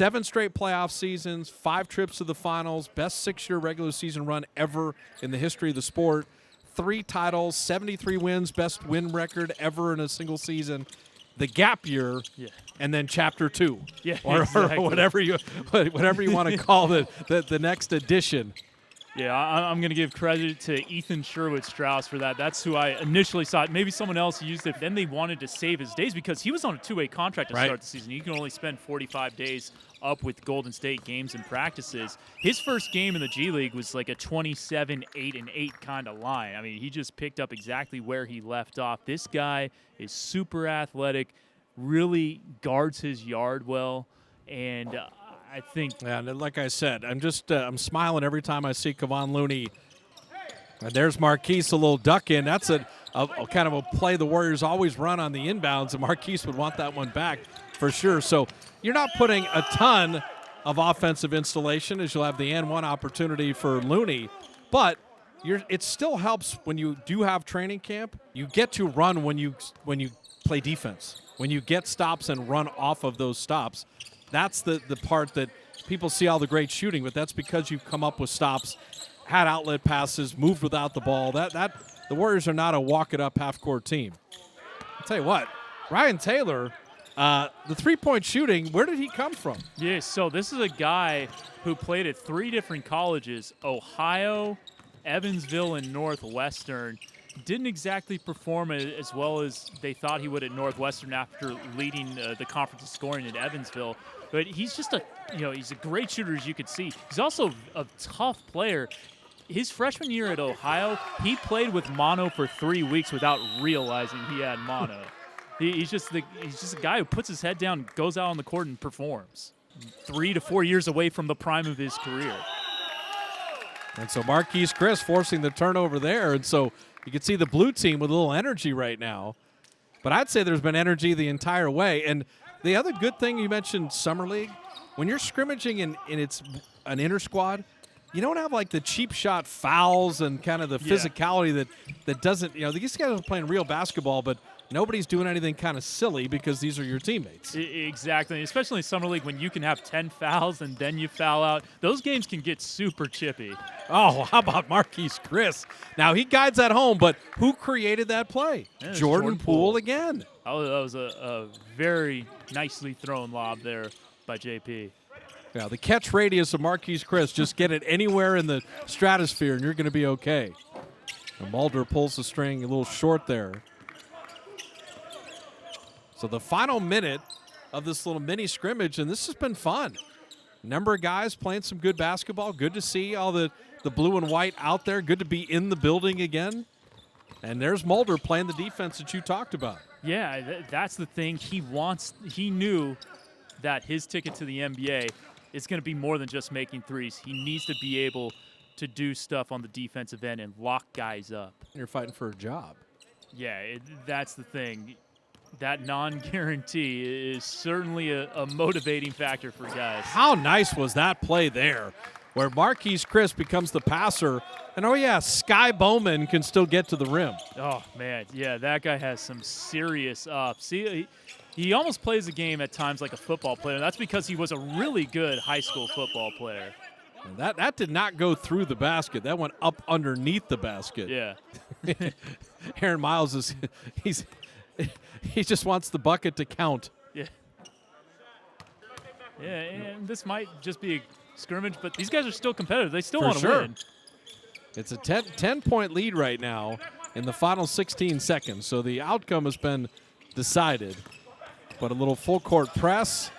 7 straight playoff seasons, 5 trips to the finals, best 6-year regular season run ever in the history of the sport, 3 titles, 73 wins, best win record ever in a single season, the gap year, and then chapter 2, or whatever you want to call the next edition. Yeah, I'm going to give credit to Ethan Sherwood-Strauss for that. That's who I initially saw. Maybe someone else used it. Then they wanted to save his days because he was on a 2-way contract to start the season. You can only spend 45 days up with Golden State games and practices. His first game in the G League was like a 27-8-8 kind of line. I mean, he just picked up exactly where he left off. This guy is super athletic, really guards his yard well, and I think, and like I said, I'm smiling every time I see Kevon Looney. And there's Marquise, a little duck in. That's a kind of a play the Warriors always run on the inbounds, and Marquise would want that one back for sure. So you're not putting a ton of offensive installation, as you'll have the N1 opportunity for Looney, but it still helps when you do have training camp. You get to run when you play defense, when you get stops and run off of those stops. That's the part that people see all the great shooting, but that's because you've come up with stops, had outlet passes, moved without the ball. That the Warriors are not a walk-it-up half-court team. I'll tell you what, Ryan Taylor, the three-point shooting, where did he come from? Yeah, so this is a guy who played at 3 different colleges, Ohio, Evansville, and Northwestern. Didn't exactly perform as well as they thought he would at Northwestern after leading the conference in scoring at Evansville. But he's just he's a great shooter, as you could see. He's also a tough player. His freshman year at Ohio, he played with mono for 3 weeks without realizing he had mono. He's just a guy who puts his head down, goes out on the court, and performs. 3 to 4 years away from the prime of his career. And so Marquise Chris forcing the turnover there, and so you can see the blue team with a little energy right now. But I'd say there's been energy the entire way. And the other good thing, you mentioned Summer League. When you're scrimmaging and it's an inter squad, you don't have like the cheap shot fouls and kind of the physicality that doesn't, these guys are playing real basketball, but nobody's doing anything kind of silly because these are your teammates. Exactly, especially in Summer League when you can have 10 fouls and then you foul out. Those games can get super chippy. Oh, how about Marquise Chris? Now, he guides at home, but who created that play? Yeah, Jordan Poole again. Oh, that was a very nicely thrown lob there by JP. Yeah, the catch radius of Marquise Chris, just get it anywhere in the stratosphere and you're going to be okay. And Mulder pulls the string a little short there. So the final minute of this little mini scrimmage, and this has been fun. Number of guys playing some good basketball. Good to see all the blue and white out there. Good to be in the building again. And there's Mulder playing the defense that you talked about. Yeah, that's the thing. He knew that his ticket to the NBA is going to be more than just making threes. He needs to be able to do stuff on the defensive end and lock guys up. You're fighting for a job. Yeah, that's the thing. That non-guarantee is certainly a motivating factor for guys. How nice was that play there where Marquise Chris becomes the passer, and Sky Bowman can still get to the rim. Oh, man, yeah, that guy has some serious ups. See, he almost plays the game at times like a football player. That's because he was a really good high school football player. And that did not go through the basket. That went up underneath the basket. Yeah. Aaron Miles he just wants the bucket to count. Yeah. Yeah, and this might just be a scrimmage, but these guys are still competitive. They still want to win. It's a 10-point lead right now in the final 16 seconds, so the outcome has been decided. But a little full-court press,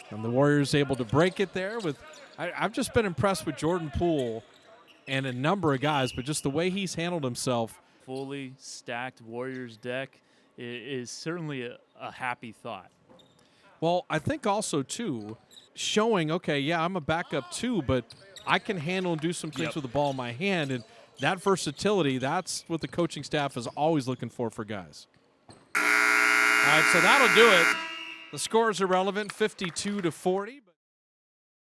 and the Warriors able to break it there. I've just been impressed with Jordan Poole and a number of guys, but just the way he's handled himself. Fully stacked Warriors deck is certainly a happy thought. Well, I think also, too, showing, I'm a backup too, but I can handle and do some things with the ball in my hand. And that versatility, that's what the coaching staff is always looking for guys. All right, so that'll do it. The score is irrelevant, 52-40.